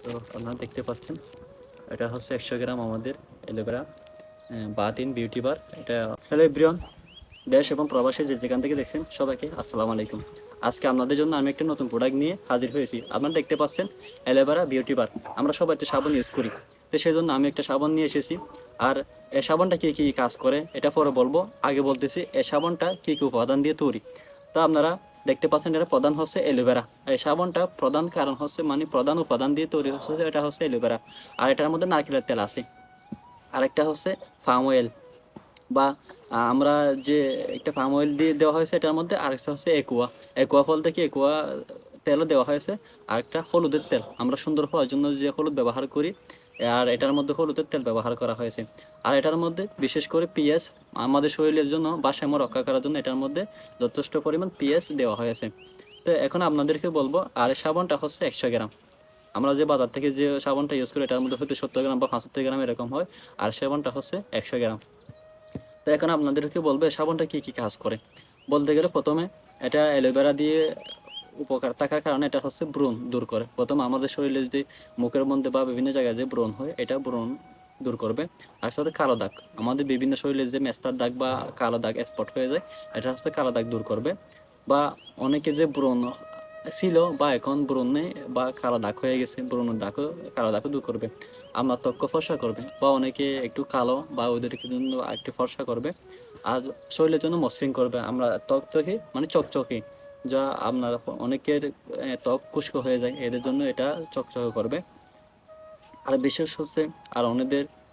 তো আপনারা দেখতে পাচ্ছেন এটা হচ্ছে 100 গ্রাম আমাদের অ্যালোভেরা বাথিন বিউটি বার। এটা হ্যালো এভরিওয়ান, দেশ এবং প্রবাসী যে যেখান থেকে দেখছেন সবাইকে আসসালামু আলাইকুম। আজকে আপনাদের জন্য আমি একটা নতুন প্রোডাক্ট নিয়ে হাজির হয়েছি। আপনারা দেখতে পাচ্ছেন অ্যালোভেরা বিউটি বার। আমরা সবাই তো সাবান ইউজ করি, তো সেই জন্য আমি একটা সাবান নিয়ে এসেছি। আর এই সাবানটা কী কী কাজ করে এটা পরে বলবো, আগে বলতেছি এই সাবানটা কী কী উপাদান দিয়ে তৈরি। তো আপনারা দেখতে পাচ্ছেন এটা প্রধান হচ্ছে অ্যালোভেরা। এই সাবানটা প্রধান কারণ হচ্ছে মানে প্রধান উপাদান দিয়ে তৈরি হচ্ছে এটা হচ্ছে অ্যালোভেরা। আর এটার মধ্যে নারকেলের তেল আছে। আরেকটা হচ্ছে ফার্ম অয়েল বা আমরা যে একটা ফার্ম অয়েল দিয়ে দেওয়া হয়েছে এটার মধ্যে। আরেকটা হচ্ছে একুয়া, একুয়া ফল থেকে একুয়া তেলও দেওয়া হয়েছে। আরেকটা হলুদের তেল, আমরা সুন্দর হওয়ার জন্য যে হলুদ ব্যবহার করি, আর এটার মধ্যে হলুদের তেল ব্যবহার করা হয়েছে। আর এটার মধ্যে বিশেষ করে পিএস, আমাদের শরীরের জন্য ভারসাম্য রক্ষা করার জন্য এটার মধ্যে যথেষ্ট পরিমাণ পিএস দেওয়া হয়েছে। তো এখন আপনাদেরকে বলবো, আর এই সাবানটা হচ্ছে 100 গ্রাম। আমরা যে বাজার থেকে যে সাবানটা ইউজ করি এটার মধ্যে হয়তো 70 গ্রাম বা 75 গ্রাম এরকম হয়, আর সাবানটা হচ্ছে 100 গ্রাম। তো এখন আপনাদেরকে বলবো এই সাবানটা কী কী কাজ করে। বলতে গেলে প্রথমে এটা অ্যালোভেরা দিয়ে উপকার থাকার কারণে এটা হচ্ছে ব্রণ দূর করে। প্রথমে আমাদের শরীরে যে মুখের মধ্যে বা বিভিন্ন জায়গায় যে ব্রণ হয় এটা ব্রণ দূর করবে। আর সাথে কালো দাগ, আমাদের বিভিন্ন শরীরে যে মেস্তার দাগ বা কালো দাগ স্পট হয়ে যায়, এটা হচ্ছে কালো দাগ দূর করবে। বা অনেকে যে ব্রণ ছিল বা এখন ব্রণ নেই বা কালো দাগ হয়ে গেছে, ব্রণের দাগও কালো দাগও দূর করবে। আমার ত্বক ফর্সা করবে, বা অনেকে একটু কালো বা ওদেরকে জন্য একটু ফর্সা করবে। আর শরীরের জন্য মসৃণ করবে, আমরা ত্বক থেকে মানে চকচকে, যা আপনার অনেকের ত্বক খুশকো হয়ে যায়, এদের জন্য এটা চকচকে করবে। আর বিশেষ হচ্ছে আর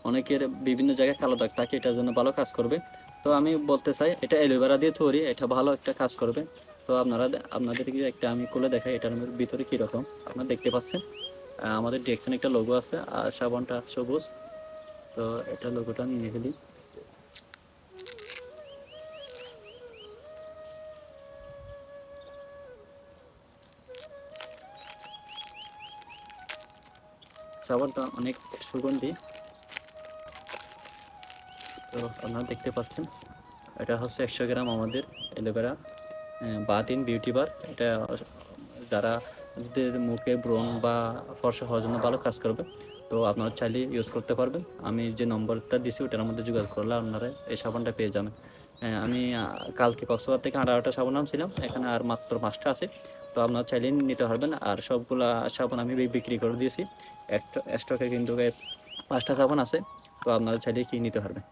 অনেকের বিভিন্ন জায়গায় কালো দাগ থাকে, এটার জন্য ভালো কাজ করবে। তো আমি বলতে চাই এটা অ্যালোভেরা দিয়ে তৈরি, এটা ভালো একটা কাজ করবে। তো আপনাদেরকে একটা আমি খুলে দেখাই এটার ভিতরে কীরকম। আপনারা দেখতে পাচ্ছেন আমাদের ডিরেকশনে একটা লোগো আছে, আর সাবানটা সবুজ। তো এটা লোগোটা আমি নিয়ে ফেলি। সাবানটা অনেক সুগন্ধি। তো আপনারা দেখতে পাচ্ছেন এটা হচ্ছে 100 গ্রাম আমাদের অ্যালোভেরা বাথিন বিউটি বার। এটা যারা মুখে ব্রণ বা ফর্সা হওয়ার জন্য ভালো কাজ করবে। তো আপনারা চাইলে ইউজ করতে পারবেন। আমি যে নম্বরটা দিছি ওটার মধ্যে যোগাযোগ করলে আপনারা এই সাবানটা পেয়ে যাবেন। আমি কালকে কক্সবাজার থেকে 18টা সাবান আনছিলাম, এখানে আর মাত্র 5টা আছে। তো আপনারা চাইলে নিতে পারবেন। আর সবগুলা সাবান আমি বিক্রি করে দিয়েছি। স্টকে কিন্তু 5টা সাবান আছে, তো আপনারা চাইলে কি নিতে পারবেন।